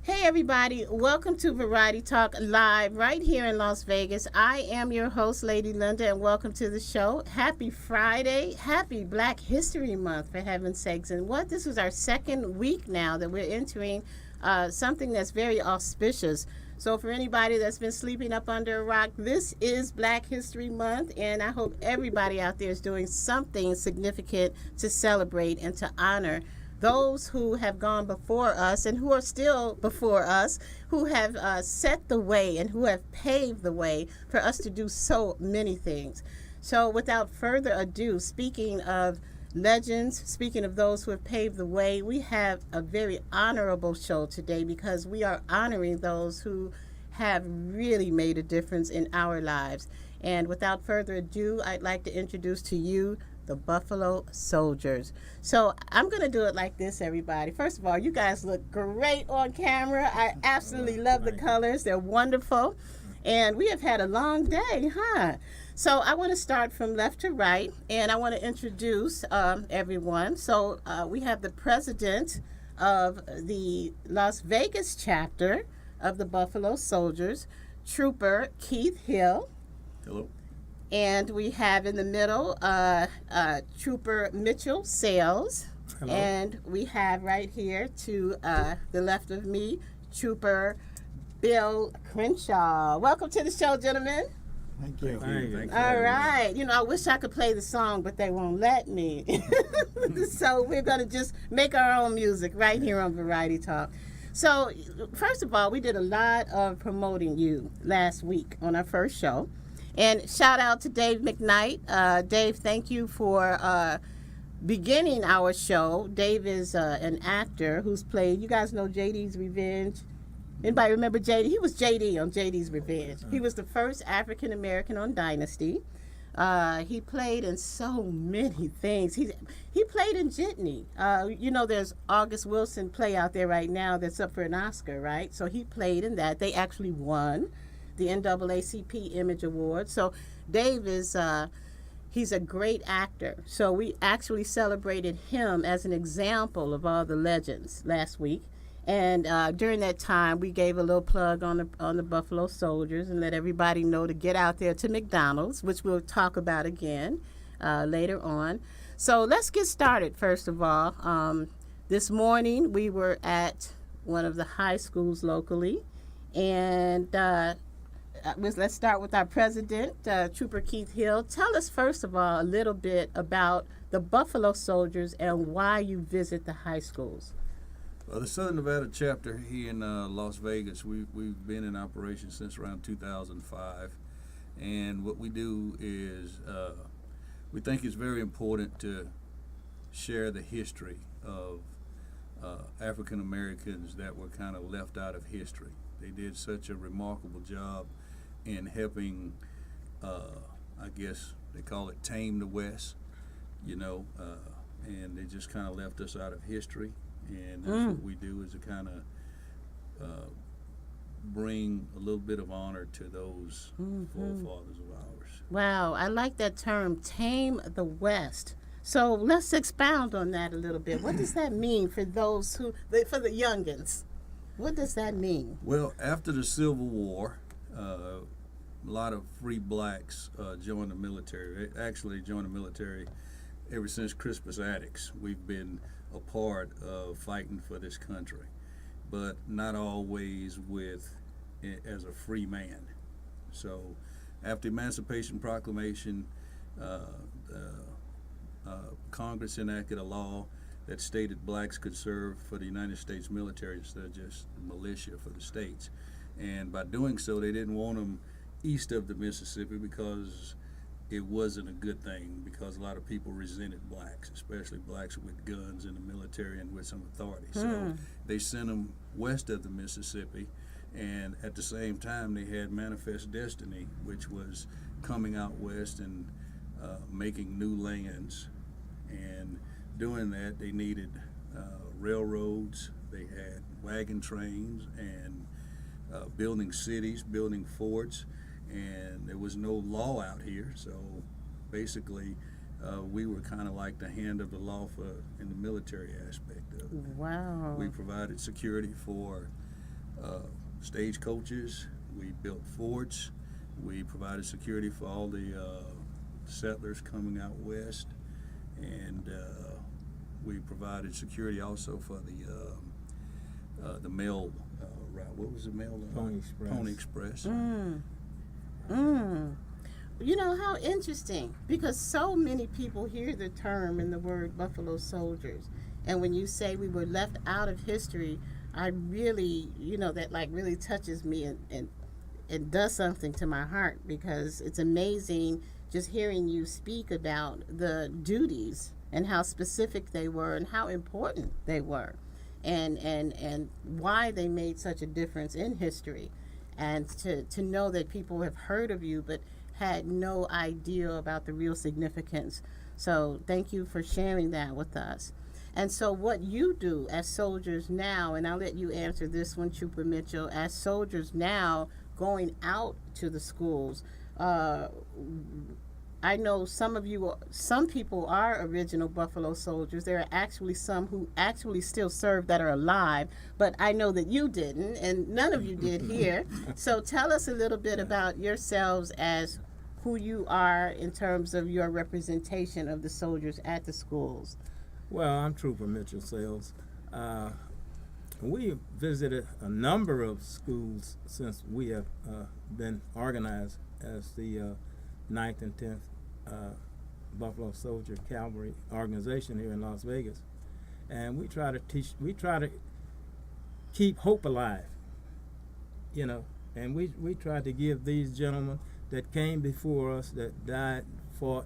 Hey everybody, welcome to Variety Talk Live right here in Las Vegas. I am your host, Lady Linda, and welcome to the show. Happy Friday. Happy Black History Month, for heaven's sakes. And this was our second week now that we're entering something that's very auspicious. So for anybody that's been sleeping up under a rock, this is Black History Month, and I hope everybody out there is doing something significant to celebrate and to honor those who have gone before us and who are still before us, who have set the way and who have paved the way for us to do so many things. So without further ado, speaking of legends, speaking of those who have paved the way, we have a very honorable show today because we are honoring those who have really made a difference in our lives. And without further ado, I'd like to introduce to you the Buffalo Soldiers. So I'm going to do it like this, everybody. First of all, you guys look great on camera. I absolutely love the colors. They're wonderful. And we have had a long day, huh? So I want to start from left to right, and I want to introduce everyone. So we have the president of the Las Vegas chapter of the Buffalo Soldiers, Trooper Keith Hill. Hello. And we have in the middle Trooper Mitchell Sales. Hello. And we have right here to the left of me, Trooper Bill Crenshaw. Welcome to the show, gentlemen. Thank you. Thank you. All right. You know, I wish I could play the song, but they won't let me. So we're going to just make our own music right here on Variety Talk. So, first of all, we did a lot of promoting you last week on our first show. And shout out to Dave McKnight. Dave, thank you for beginning our show. Dave is an actor who's played, you guys know JD's Revenge. Anybody remember JD? He was JD on JD's Revenge. He was the first African American on Dynasty. He played in so many things. He played in Jitney. You know, there's August Wilson play out there right now that's up for an Oscar, right? So he played in that. They actually won the NAACP Image Award. So Dave is he's a great actor. So we actually celebrated him as an example of all the legends last week. And during that time, we gave a little plug on the Buffalo Soldiers and let everybody know to get out there to McDonald's, which we'll talk about again later on. So let's get started, first of all. This morning, we were at one of the high schools locally, and let's start with our president, Trooper Keith Hill. Tell us, first of all, a little bit about the Buffalo Soldiers and why you visit the high schools. Well, the Southern Nevada chapter here in Las Vegas, we've been in operation since around 2005. And what we do is we think it's very important to share the history of African Americans that were kind of left out of history. They did such a remarkable job in helping, I guess they call it tame the West, you know, and they just kind of left us out of history. And that's what we do, is to kind of bring a little bit of honor to those forefathers of ours. Wow, I like that term, tame the West. So let's expound on that a little bit. What does that mean for those for the youngins? What does that mean? Well, after the Civil War, a lot of free blacks joined the military. They actually joined the military ever since Crispus Attucks. We've been a part of fighting for this country, but not always as a free man. So after Emancipation Proclamation, Congress enacted a law that stated blacks could serve for the United States military instead of just militia for the states. And by doing so, they didn't want them east of the Mississippi because it wasn't a good thing, because a lot of people resented blacks, especially blacks with guns in the military and with some authority. So they sent them west of the Mississippi, and at the same time they had Manifest Destiny, which was coming out west and making new lands. And doing that, they needed railroads, they had wagon trains, and building cities, building forts. And there was no law out here, so basically we were kind of like the hand of the law in the military aspect of it. Wow. We provided security for stagecoaches. We built forts. We provided security for all the settlers coming out west, and we provided security also for the mail route. What was the mail? Pony Express. Pony Express. You know, how interesting, because so many people hear the term and the word Buffalo Soldiers, and when you say we were left out of history, I really, you know, that like really touches me and does something to my heart, because it's amazing just hearing you speak about the duties and how specific they were and how important they were, and why they made such a difference in history, and to know that people have heard of you but had no idea about the real significance. So thank you for sharing that with us. And so what you do as soldiers now, and I'll let you answer this one, Trooper Mitchell, as soldiers now going out to the schools, I know some people are original Buffalo Soldiers. There are actually some who actually still serve that are alive, but I know that you didn't, and none of you did here. So tell us a little bit about yourselves as who you are in terms of your representation of the soldiers at the schools. Well, I'm Trooper Mitchell Sales. We visited a number of schools since we have been organized as the 9th and 10th Buffalo Soldier Cavalry organization here in Las Vegas. And we try to keep hope alive, you know, and we try to give these gentlemen that came before us, that died, fought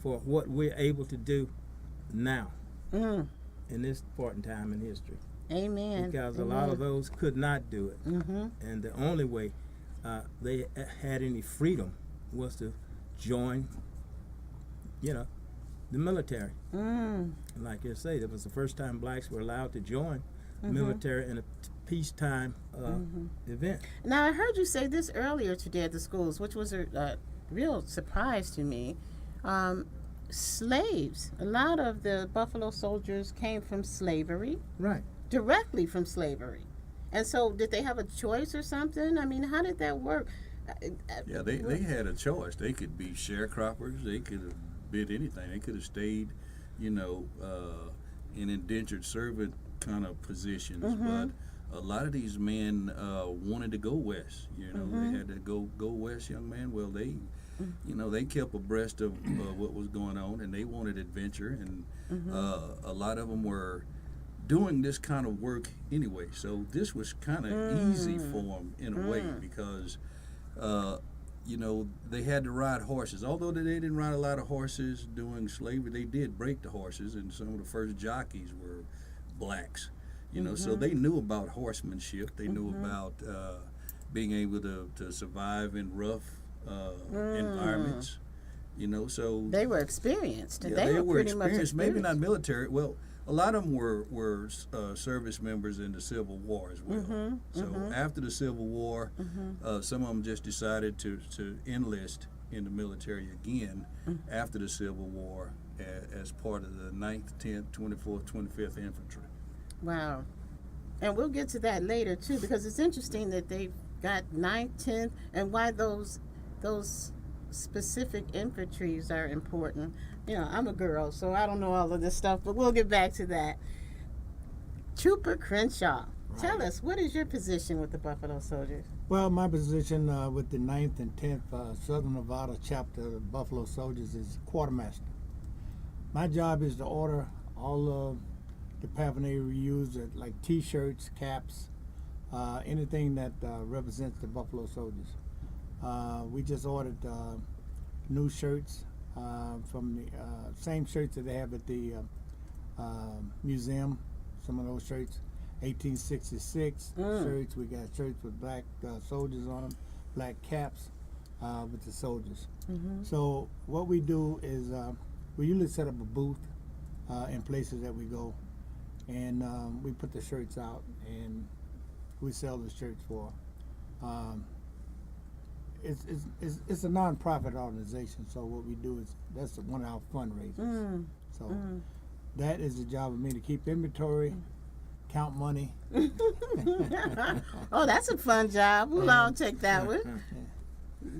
for what we're able to do now in this point in time in history. Amen. Because Amen. a lot of those could not do it. Mm-hmm. And the only way they had any freedom was to join, you know, the military. And like you say, that was the first time blacks were allowed to join the military in a peacetime event. Now, I heard you say this earlier today at the schools, which was a real surprise to me. Slaves. A lot of the Buffalo Soldiers came from slavery. Right. Directly from slavery. And so did they have a choice or something? I mean, how did that work? Yeah, they had a choice. They could be sharecroppers. They could have been anything. They could have stayed, you know, in indentured servant kind of positions. But a lot of these men wanted to go west. You know, they had to go west, young man. Well, they, you know, they kept abreast of what was going on, and they wanted adventure. And a lot of them were doing this kind of work anyway. So this was kind of easy for them in a way, because you know, they had to ride horses. Although they didn't ride a lot of horses during slavery, they did break the horses, and some of the first jockeys were blacks. You know, so they knew about horsemanship. They knew about being able to survive in rough environments. You know, so they were experienced. Yeah, they were pretty experienced. much Maybe not military. Well, a lot of them were service members in the Civil War as well. So after the Civil War, some of them just decided to enlist in the military again after the Civil War as part of the 9th, 10th, 24th, 25th Infantry. Wow. And we'll get to that later too, because it's interesting that they've got 9th, 10th, and why those specific infantries are important. You know, I'm a girl, so I don't know all of this stuff, but we'll get back to that. Trooper Crenshaw, tell us, what is your position with the Buffalo Soldiers? Well, my position with the 9th and 10th Southern Nevada chapter of the Buffalo Soldiers is quartermaster. My job is to order all of the paraphernalia we use, like T-shirts, caps, anything that represents the Buffalo Soldiers. We just ordered new shirts from the same shirts that they have at the museum. Some of those shirts, 1866 shirts. We got shirts with black soldiers on them, black caps with the soldiers. So what we do is we usually set up a booth in places that we go, and we put the shirts out and we sell the shirts for. It's a non-profit organization, so what we do is that's one of our fundraisers. So that is the job of me, to keep inventory, count money. Oh, that's a fun job. We'll all take that one.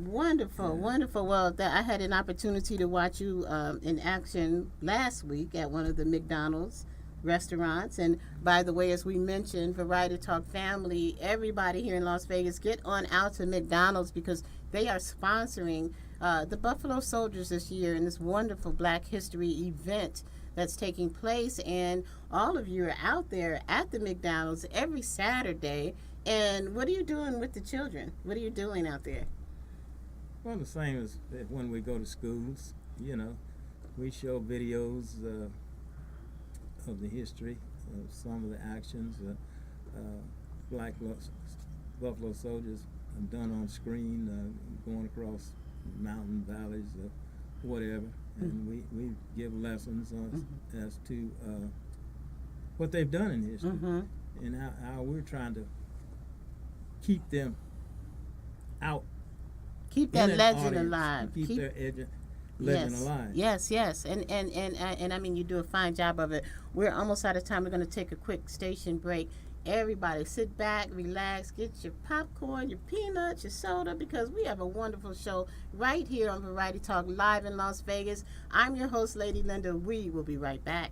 Wonderful, wonderful. Well, I had an opportunity to watch you in action last week at one of the McDonald's restaurants. And by the way, as we mentioned, Variety Talk family, everybody here in Las Vegas, get on out to McDonald's because they are sponsoring the Buffalo Soldiers this year in this wonderful Black History event that's taking place. And all of you are out there at the McDonald's every Saturday. And what are you doing with the children? What are you doing out there? Well, the same as when we go to schools, you know, we show videos of the history of some of the actions Black Buffalo Soldiers have done on screen, going across mountain valleys, whatever, and we give lessons on, as to what they've done in history and how we're trying to keep them out. Keep that in an legend audience, alive. Keep their legend yes, alive. Yes, and I mean you do a fine job of it. We're almost out of time. We're going to take a quick station break. Everybody sit back, relax, get your popcorn, your peanuts, your soda, because we have a wonderful show right here on Variety Talk live in Las Vegas. I'm your host, Lady Linda. We will be right back.